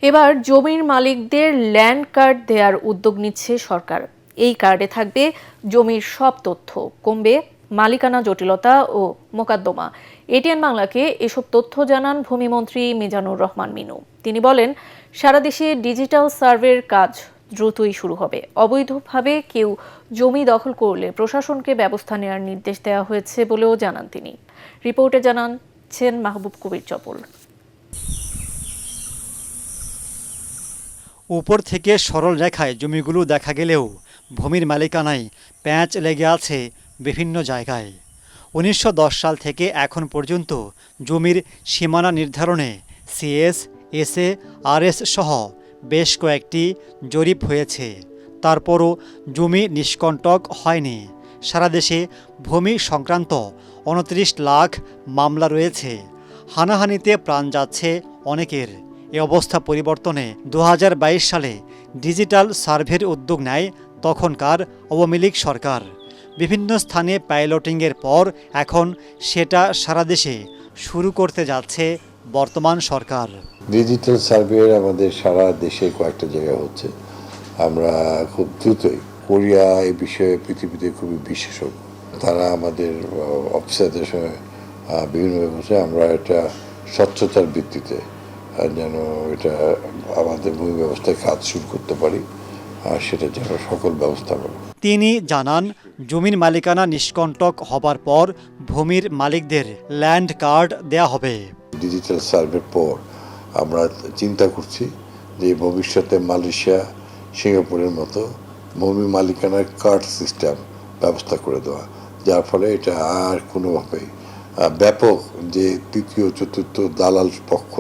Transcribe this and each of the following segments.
এবার জমির মালিকদের ল্যান্ড কার্ড দেওয়ার উদ্যোগ নিচ্ছে সরকার। এই কার্ডে থাকবে জমির সব তথ্য, কমবে মালিকানা জটিলতা ও মোকদ্দমা। এটিএন বাংলাকে এসব তথ্য জানান ভূমিমন্ত্রী মিজানুর রহমান মিনু। তিনি বলেন, সারা দেশে ডিজিটাল সার্ভের কাজ দ্রুতই শুরু হবে। অবৈধভাবে কেউ জমি দখল করলে প্রশাসনকে ব্যবস্থা নেওয়ার নির্দেশ দেওয়া হয়েছে বলেও জানান তিনি। রিপোর্টে জানাচ্ছেন মাহবুব কবির চপল। উপর থেকে সরল রেখায় জমিগুলো দেখা গেলেও ভূমির মালিকানায় প্যাঁচ লেগে আছে বিভিন্ন জায়গায়। ১৯১০ সাল থেকে এখন পর্যন্ত জমির সীমানা নির্ধারণে সিএস, এসএ, আরএস সহ বেশ কয়েকটি জরিপ হয়েছে। তারপরও জমি নিষ্কণ্টক হয়নি। সারা দেশে ভূমি সংক্রান্ত ২৯ লাখ মামলা রয়েছে। হানাহানিতে প্রাণ যাচ্ছে অনেকের। এ অবস্থা পরিবর্তনে ২০২২ সালে ডিজিটাল সার্ভের উদ্যোগ নেয় তখনকার আওয়ামী লীগ সরকার। বিভিন্ন স্থানে পাইলটিংয়ের পর এখন সেটা সারা দেশে শুরু করতে যাচ্ছে বর্তমান সরকার। ডিজিটাল সার্ভে আমাদের সারা দেশে কয়েকটা জায়গায় হচ্ছে। আমরা খুব দ্রুতই, কোরিয়া এই বিষয়ে পৃথিবীতে খুবই বিশেষজ্ঞ, তারা আমাদের অফিসারদের সঙ্গে বিভিন্ন ব্যবস্থায় আমরা এটা স্বচ্ছতার ভিত্তিতে যেন এটা আমাদের ভূমি ব্যবস্থায় কাজ শুরু করতে পারি, আর সেটা যেন সকল ব্যবস্থা করে। তিনি জানান, জমির মালিকানা নিষ্কণ্টক হবার পর ভূমির মালিকদের ল্যান্ড কার্ড দেয়া হবে। ডিজিটাল সার্ভের পর আমরা চিন্তা করছি যে ভবিষ্যতে মালয়েশিয়া, সিঙ্গাপুরের মতো ভূমি মালিকানার কার্ড সিস্টেম ব্যবস্থা করে দেওয়া, যার ফলে এটা আর কোনোভাবেই ব্যাপক যে তৃতীয় চতুর্থ দালাল পক্ষ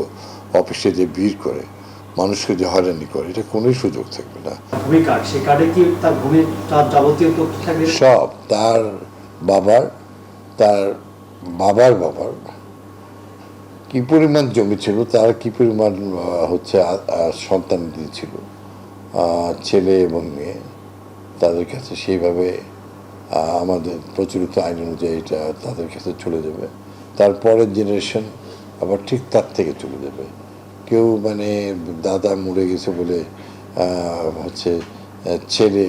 অফিসে যে ভিড় করে মানুষকে যে হয়রানি করে, এটা কোনোই সুযোগ থাকবে না। ভূমি কার্ড, সেই কার্ডে কি তার ভূমির যাবতীয় তথ্য থাকবে? সব, তার বাবার বাবার কি পরিমাণ জমি ছিল, তার কি পরিমাণ হচ্ছে সন্তান ছিল, ছেলে এবং মেয়ে, তাদের কাছে সেইভাবে আমাদের প্রচলিত আইন অনুযায়ী এটা তাদের কাছে চলে যাবে। তারপরের জেনারেশন আবার ঠিক তার থেকে চলে যাবে। কেউ মানে দাদা মরে গেছে বলে হচ্ছে ছেলে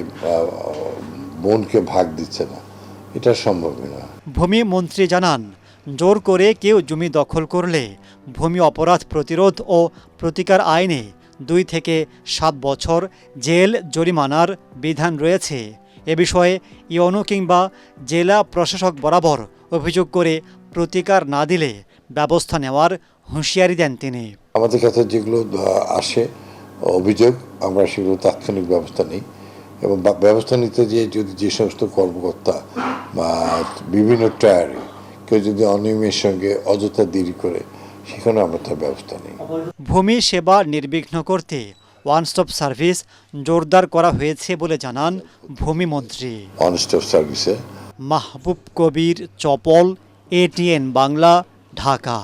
বোনকে ভাগ দিচ্ছে না, এটা সম্ভব না। ভূমি মন্ত্রী জানান, জোর করে কেউ জমি দখল করলে ভূমি অপরাধ প্রতিরোধ ও প্রতিকার আইনে ২ থেকে ৭ বছর জেল জরিমানার বিধান রয়েছে। এ বিষয়ে ইউনো কিংবা জেলা প্রশাসক বরাবর অভিযোগ করে প্রতিকার না দিলে ব্যবস্থা নেওয়ার হুঁশিয়ারি দেন তিনি। আমাদের কাছে যেগুলো আসে অভিযোগ, আমরা সেগুলো তাৎক্ষণিক ব্যবস্থা নিই, এবং ব্যবস্থা নিতে গিয়ে যদি যে সমস্ত কর্মকর্তা বা বিভিন্ন টায়ারে কেউ যদি অনিয়মের সঙ্গে অযথা দেরি করে, সেখানে আমরা তার ব্যবস্থা নিই। ভূমি সেবা নির্বিঘ্ন করতে ওয়ান স্টপ সার্ভিস জোরদার করা হয়েছে বলে জানান ভূমিমন্ত্রী। ওয়ান স্টপ সার্ভিসে মাহবুব কবির চপল, এটিএন বাংলা, ঢাকা।